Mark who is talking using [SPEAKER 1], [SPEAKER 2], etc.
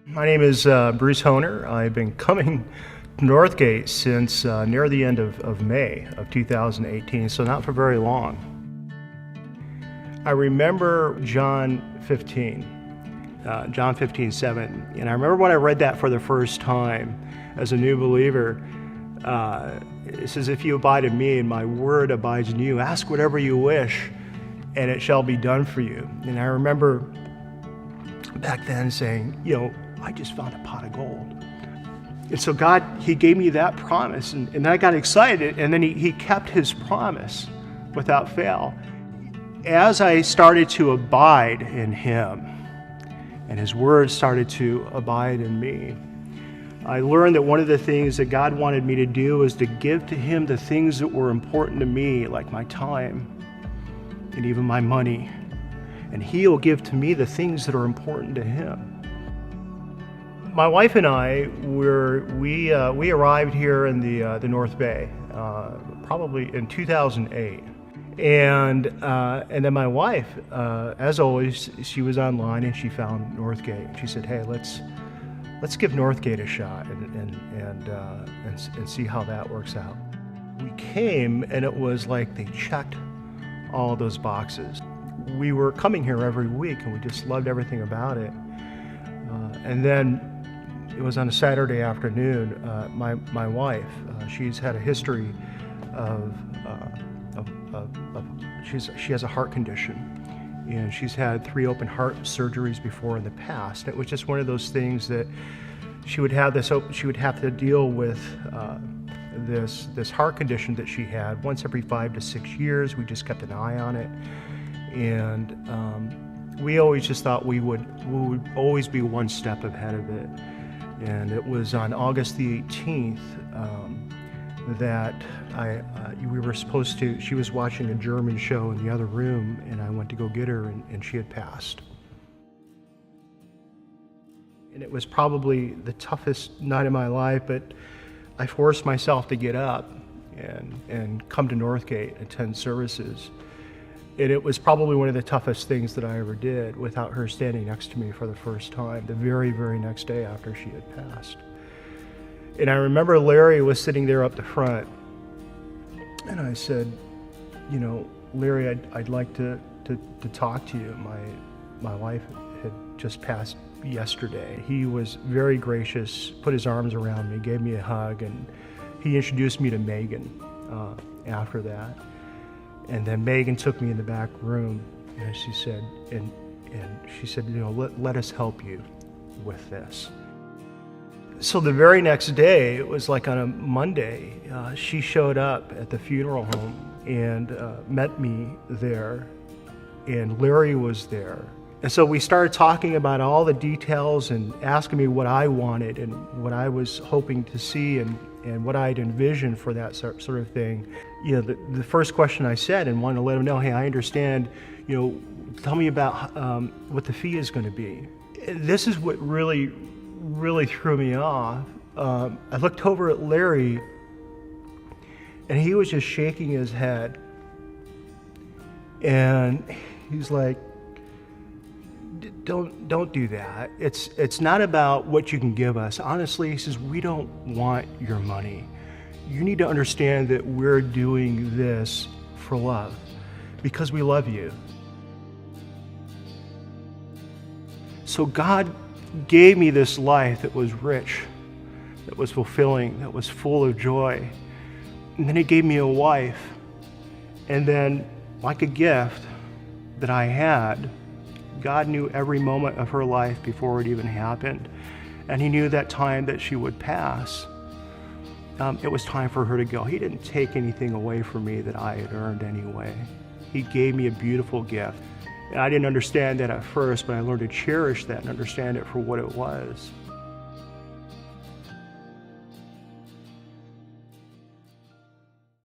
[SPEAKER 1] My name is Bruce Honer. I've been coming to Northgate since near the end of May of 2018, so not for very long. I remember John 15:7, and I remember when I read that for the first time as a new believer. It says, "If you abide in me and my word abides in you, ask whatever you wish, and it shall be done for you." And I remember back then saying, I just found a pot of gold. And so God, He gave me that promise, and I got excited, and then He kept His promise without fail. As I started to abide in Him, and His Word started to abide in me, I learned that one of the things that God wanted me to do was to give to Him the things that were important to me, like my time and even my money. And He'll give to me the things that are important to Him. My wife and I we arrived here in the North Bay probably in 2008, and then my wife, as always, she was online and she found Northgate. She said, "Hey, let's give Northgate a shot and see how that works out." We came and it was like they checked all those boxes. We were coming here every week and we just loved everything about it. And then it was on a Saturday afternoon. My wife, she's had a history she has a heart condition, and she's had 3 open heart surgeries before in the past. It was just one of those things that she would have to deal with this heart condition that she had once every 5 to 6 years. We just kept an eye on it, and we always just thought we would always be one step ahead of it. And it was on August the 18th that she was watching a German show in the other room, and I went to go get her, and she had passed. And it was probably the toughest night of my life, but I forced myself to get up and come to Northgate, attend services. And it was probably one of the toughest things that I ever did without her standing next to me for the first time, the very, very next day after she had passed. And I remember Larry was sitting there up the front, and I said, "Larry, I'd like to talk to you. My wife had just passed yesterday." He was very gracious, put his arms around me, gave me a hug, and he introduced me to Megan after that. And then Megan took me in the back room, and she said, let us help you with this. So the very next day, it was like on a Monday, she showed up at the funeral home and met me there, and Larry was there. And so we started talking about all the details and asking me what I wanted and what I was hoping to see and what I'd envisioned for that sort of thing. The first question I said, and wanted to let him know, "Hey, I understand, tell me about what the fee is going to be." This is what really, really threw me off. I looked over at Larry, and he was just shaking his head. And he's like, Don't do that. It's not about what you can give us. Honestly, he says, we don't want your money. You need to understand that we're doing this for love, because we love you. So God gave me this life that was rich, that was fulfilling, that was full of joy. And then He gave me a wife. And then, like a gift that I had, God knew every moment of her life before it even happened. And He knew that time that she would pass, it was time for her to go. He didn't take anything away from me that I had earned anyway. He gave me a beautiful gift. And I didn't understand that at first, but I learned to cherish that and understand it for what it was.